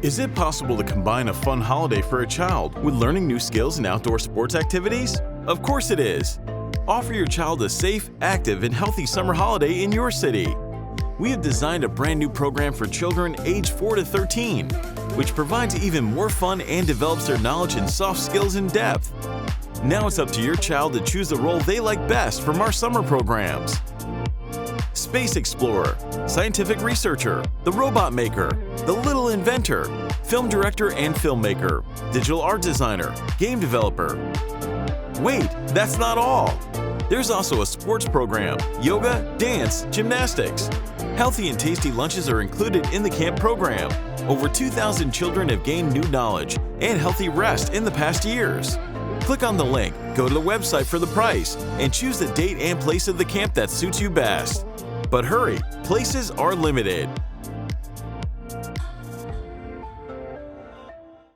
Is it possible to combine a fun holiday for a child with learning new skills and outdoor sports activities? Of course it is! Offer your child a safe, active, and healthy summer holiday in your city. We have designed a brand new program for children aged 4 to 13, which provides even more fun and develops their knowledge and soft skills in depth. Now it's up to your child to choose the role they like best from our summer programs. Space Explorer, Scientific Researcher, the Robot Maker, the Little Inventor, Film Director and Filmmaker, Digital Art Designer, Game Developer. Wait, that's not all! There's also a sports program, yoga, dance, gymnastics. Healthy and tasty lunches are included in the camp program. Over 2,000 children have gained new knowledge and healthy rest in the past years. Click on the link, go to the website for the price, and choose the date and place of the camp that suits you best. But hurry, places are limited.